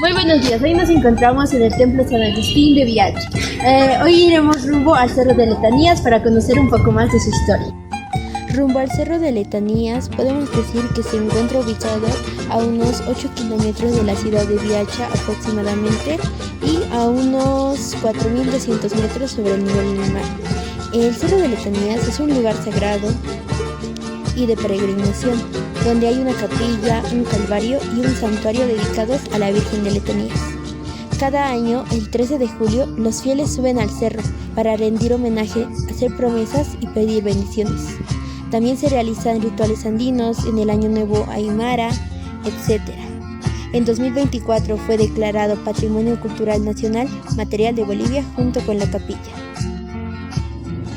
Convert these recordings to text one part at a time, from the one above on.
Muy buenos días, hoy nos encontramos en el Templo San Agustín de Viacha. Hoy iremos rumbo al Cerro de Letanías para conocer un poco más de su historia. Rumbo al Cerro de Letanías podemos decir que se encuentra ubicado a unos 8 kilómetros de la ciudad de Viacha aproximadamente y a unos 4.200 metros sobre el nivel del mar. El Cerro de Letanías es un lugar sagrado y de peregrinación, donde hay una capilla, un calvario y un santuario dedicados a la Virgen de Letanías. Cada año, el 13 de julio, los fieles suben al cerro para rendir homenaje, hacer promesas y pedir bendiciones. También se realizan rituales andinos en el Año Nuevo Aymara, etc. En 2024 fue declarado Patrimonio Cultural Nacional Material de Bolivia junto con la capilla.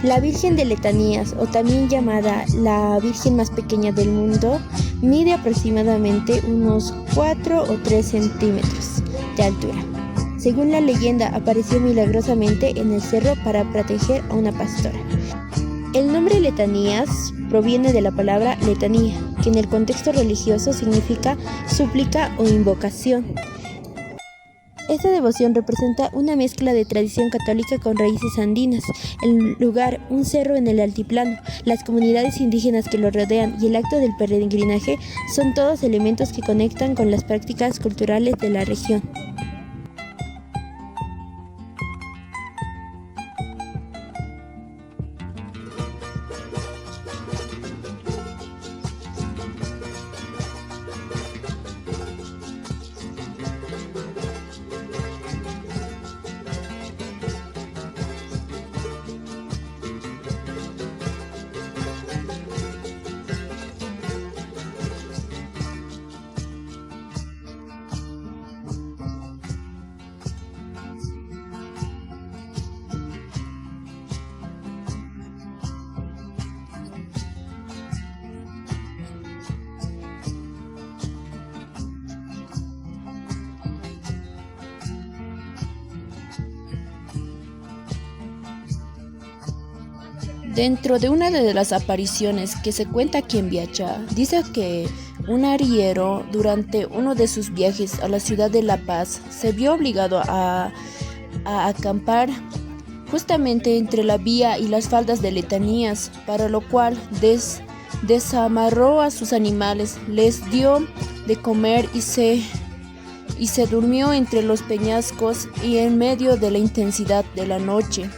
La Virgen de Letanías, o también llamada la Virgen más pequeña del mundo, mide aproximadamente unos 4 o 3 centímetros de altura. Según la leyenda, apareció milagrosamente en el cerro para proteger a una pastora. El nombre Letanías proviene de la palabra letanía, que en el contexto religioso significa súplica o invocación. Esta devoción representa una mezcla de tradición católica con raíces andinas. El lugar, un cerro en el altiplano, las comunidades indígenas que lo rodean y el acto del peregrinaje son todos elementos que conectan con las prácticas culturales de la región. Dentro de una de las apariciones que se cuenta aquí en Viacha, dice que un arriero durante uno de sus viajes a la ciudad de La Paz se vio obligado a acampar justamente entre la vía y las faldas de Letanías, para lo cual desamarró a sus animales, les dio de comer y se durmió entre los peñascos y en medio de la intensidad de la noche.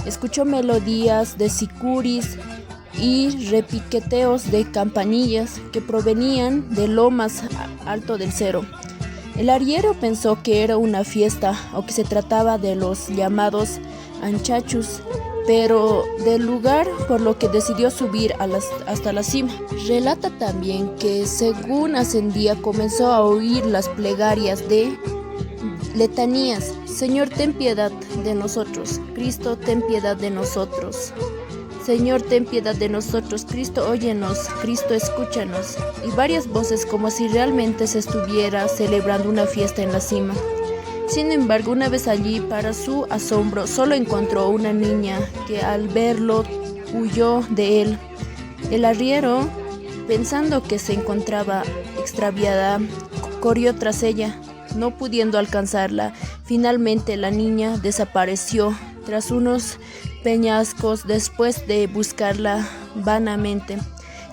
Escuchó melodías de sicuris y repiqueteos de campanillas que provenían de lo más alto del cerro. El arriero pensó que era una fiesta o que se trataba de los llamados anchachus, pero del lugar, por lo que decidió subir hasta la cima. Relata también que según ascendía comenzó a oír las plegarias de Letanías: Señor, ten piedad de nosotros. Cristo, ten piedad de nosotros. Señor, ten piedad de nosotros. Cristo, óyenos. Cristo, escúchanos. Y varias voces, como si realmente se estuviera celebrando una fiesta en la cima. Sin embargo, una vez allí, para su asombro, solo encontró una niña que al verlo huyó de él. El arriero, pensando que se encontraba extraviada, corrió tras ella. No pudiendo alcanzarla, finalmente la niña desapareció tras unos peñascos después de buscarla vanamente.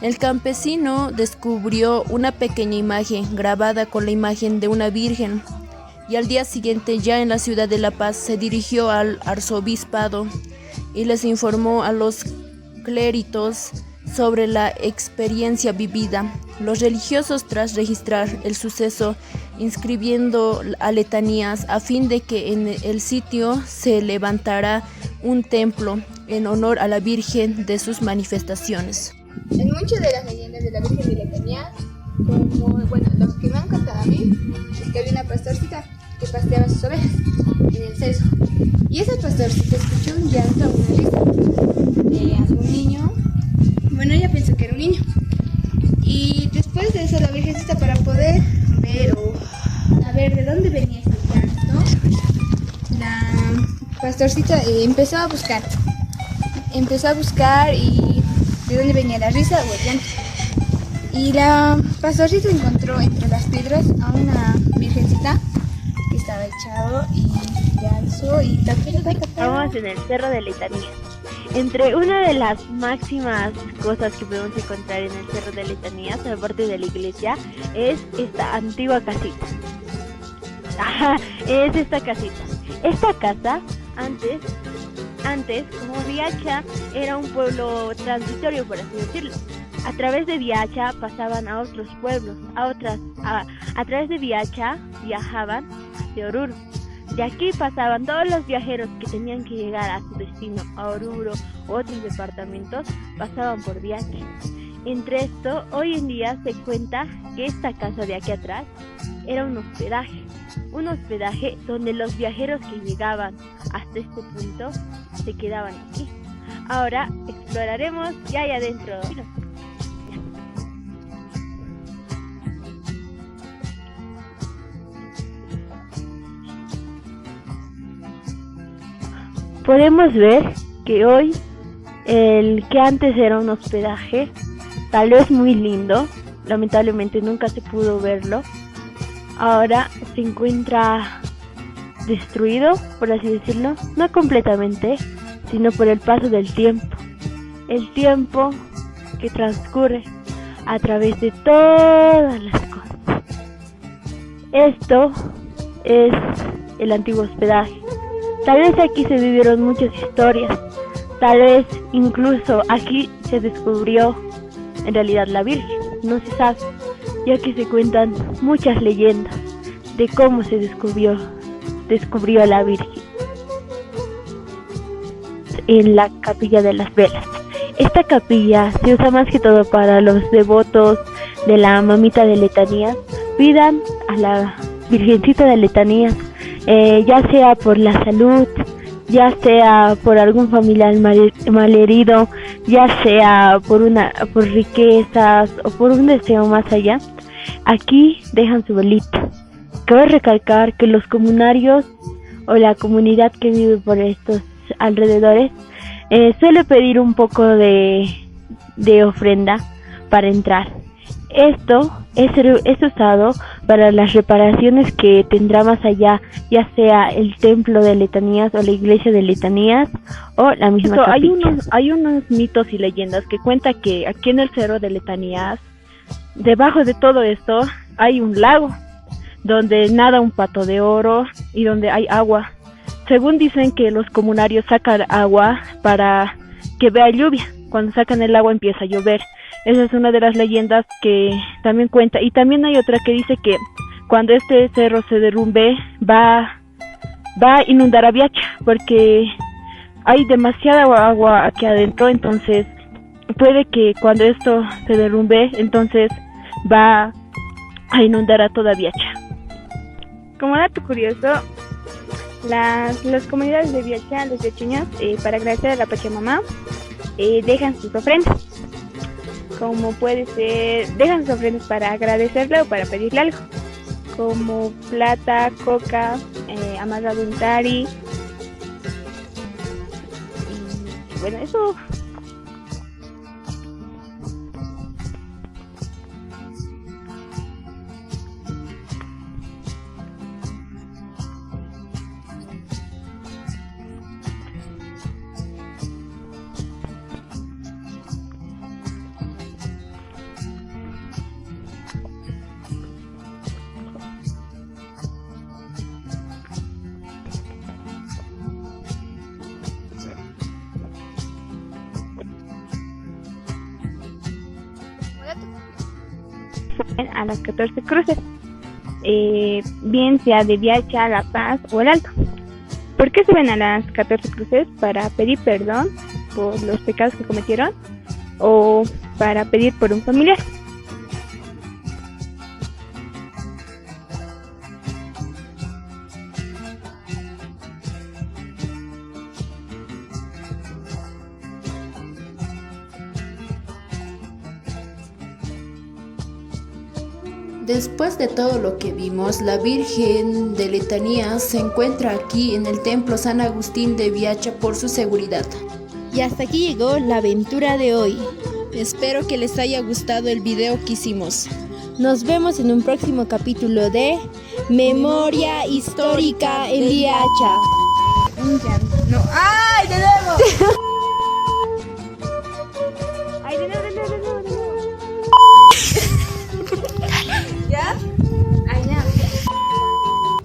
El campesino descubrió una pequeña imagen grabada con la imagen de una virgen y al día siguiente, ya en la ciudad de La Paz, se dirigió al arzobispado y les informó a los clérigos sobre la experiencia vivida. Los religiosos, tras registrar el suceso, inscribiendo a Letanías a fin de que en el sitio se levantara un templo en honor a la Virgen de sus manifestaciones. En muchas de las leyendas de la Virgen de Letanías, como lo que me han contado a mí, es que había una pastorcita que pasteaba sus ovejas en el seso. Y esa pastorcita escuchó un llanto, una risa de algún niño. Bueno, ella pensó que era un niño. Y después de eso, la Virgencita, para poder ver a ver de dónde venía ese llanto, la pastorcita empezó a buscar y de dónde venía la risa o el llanto. Y la pastorcita encontró entre las piedras a una virgencita chao y ya eso y también Estamos en el Cerro de Letanías. Entre una de las máximas cosas que podemos encontrar en el Cerro de Letanías, aparte de la iglesia, es esta antigua casita. Ajá, es esta casita. Esta casa, antes, como Viacha era un pueblo transitorio, por así decirlo. A través de Viacha pasaban a otros pueblos, a través de Viacha viajaban hacia Oruro. De aquí pasaban todos los viajeros que tenían que llegar a su destino, a Oruro u otros departamentos, pasaban por Viacha. Entre esto, hoy en día se cuenta que esta casa de aquí atrás era un hospedaje donde los viajeros que llegaban hasta este punto se quedaban aquí. Ahora exploraremos ya allá adentro. Podemos ver que hoy, el que antes era un hospedaje, tal vez muy lindo, lamentablemente nunca se pudo verlo, ahora se encuentra destruido, por así decirlo, no completamente, sino por el paso del tiempo. El tiempo que transcurre a través de todas las cosas. Esto es el antiguo hospedaje. Tal vez aquí se vivieron muchas historias, tal vez incluso aquí se descubrió en realidad la Virgen, no se sabe, ya que se cuentan muchas leyendas de cómo se descubrió la Virgen en la Capilla de las Velas. Esta capilla se usa más que todo para los devotos de la Mamita de Letanías, pidan a la Virgencita de Letanías, ya sea por la salud, ya sea por algún familiar malherido, ya sea por riquezas o por un deseo más allá. Aquí dejan su velita. Cabe recalcar que los comunarios o la comunidad que vive por estos alrededores suele pedir un poco de ofrenda para entrar. Esto es usado para las reparaciones que tendrá más allá, ya sea el templo de Letanías o la iglesia de Letanías o la misma capilla. Hay unos mitos y leyendas que cuentan que aquí en el Cerro de Letanías, debajo de todo esto, hay un lago donde nada un pato de oro y donde hay agua. Según dicen que los comunarios sacan agua para que vea lluvia. Cuando sacan el agua empieza a llover. Esa es una de las leyendas que también cuenta. Y también hay otra que dice que cuando este cerro se derrumbe va a inundar a Viacha, porque hay demasiada agua aquí adentro. Entonces puede que cuando esto se derrumbe, entonces va a inundar a toda Viacha. Como dato curioso, las comunidades de Viacha, los viacheños, para agradecer a la Pachamama, dejan sus ofrendas. Como puede ser, dejan sus ofrendas para agradecerle o para pedirle algo, como plata, coca, amarrado un tari. Y bueno, eso. A las 14 cruces, bien sea de Viacha, La Paz o El Alto. ¿Por qué suben a las 14 cruces? Para pedir perdón por los pecados que cometieron o para pedir por un familiar. Después de todo lo que vimos, la Virgen de Letanías se encuentra aquí en el Templo San Agustín de Viacha por su seguridad. Y hasta aquí llegó la aventura de hoy. Espero que les haya gustado el video que hicimos. Nos vemos en un próximo capítulo de Memoria Histórica en Viacha. Un llanto. No. ¡Ay, de nuevo! Ay, de nuevo. ¿Ya? Ay, ya.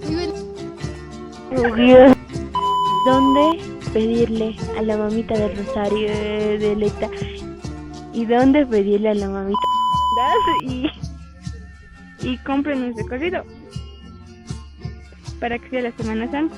Muy bueno. Dios. ¿Dónde pedirle a la mamita del Rosario de Leta? ¿Y dónde pedirle a la mamita y compren un recorrido para que sea la Semana Santa?